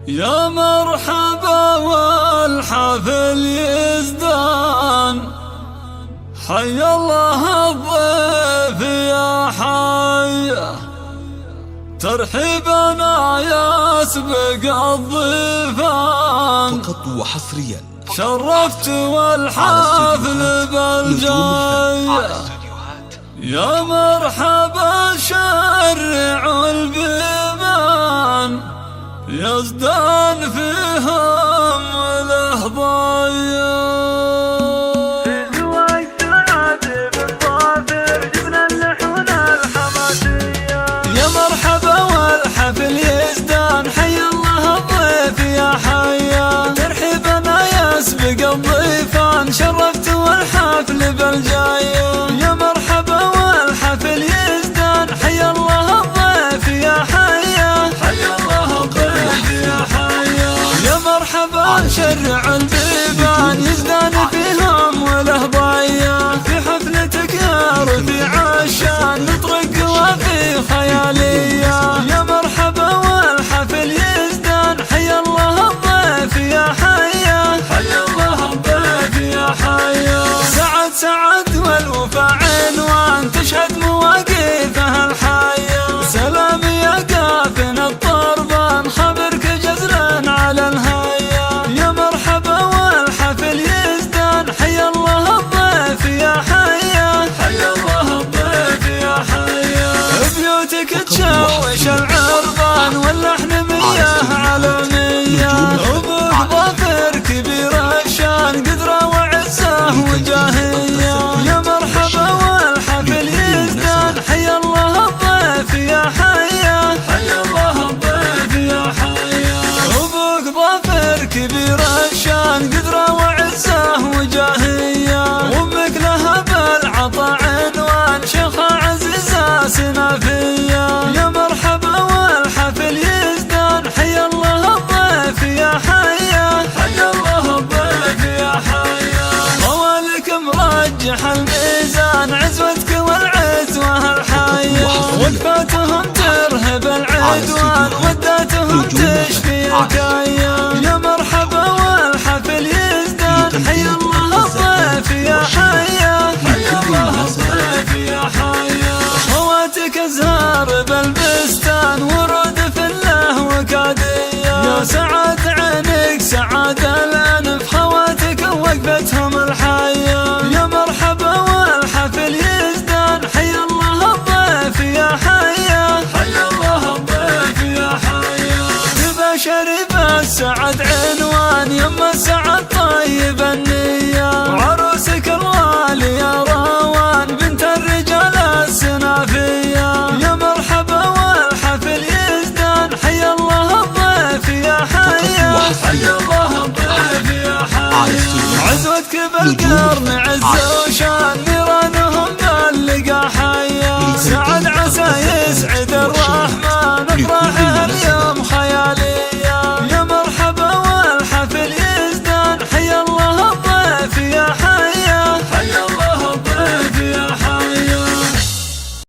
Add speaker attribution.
Speaker 1: يا مرحبا والحفل يزدان، حي الله الضيف يا حي، ترحيبنا يسبق الضيفان،
Speaker 2: فقط وحصريا
Speaker 1: شرفت والحفل بالجاي. يا مرحبا شرع البيبان، يزدان فيهم وله ضيان. يا مرحبا والحفل يزدان، حي الله الضيف يا حيا، ترحيبنا يسبق الضيفان، شرفت والحفل بالجاية. يا مرحبا والحفل يزدان، حي الله الضيف يا حيا، حي الله الضيف يا حيا. يا مرحبا شرع البيبان، يزدان فيهم وله ضيان، في حفلتك يا رفيع الشان، نطرق وفي خيالية. يا مرحبا والحفل يزدان، حي الله الضيف يا حيا، حي الله الضيف يا حيا. سعد سعد والوفا عنوان، تشهد مواقفها الحية، سلام يا قافن الطربان، خبرك جزلا على الهيا. يا مرحبا والحفل يزدان، حي الله الضيف يا حيا، حي الله الضيف يا حيا. بيوتك تشوش العربان، واللحن مياه عالمية، أبوك ظافر كبير الشان، قدرة وعزة وجاهية. يا مرحبا والحفل يزدان، حي الله الضيف يا حيا، حي الله الضيف يا حيا. أبوك ظافر كبير الشان، قدرة وعزة وجاهية، وامك لها بالعطا عنوان، شيخة عزيزة سنافية. يا مرحبا والحفل يزدان، حي الله الضيف يا حيا، حي الله الضيف يا حيا. طوالك مرجح الميزان، عزوتك والعزوة الحية، وقفاتهم ترهب العدوان، وداتهم تشفي الكاية. يا مرحبا والحفل يزدان، حي الله الضيف يا حيا، حي الله الضيف يا حيا. خواتك ازهار بالبستان، ورود فله وكادية، يا سعد عينك سعاد الانف، خواتك وقفتهم الحية. يا مرحبا والحفل يزدان، حي الله الضيف يا حيا، حي الله الضيف يا حيا. تبا شريف السعد عنوان، يما السعد طيب النية، وعروسك الغالية روان، بنت الرجال السنافية. يا مرحبا والحفل يزدان، حي الله الضيف يا حيا، حي الله الضيف يا حيا. عزوتك بالقرن عز وشان، نيرانهم باللقا حيا، سعد عسى يسعد الرحمن.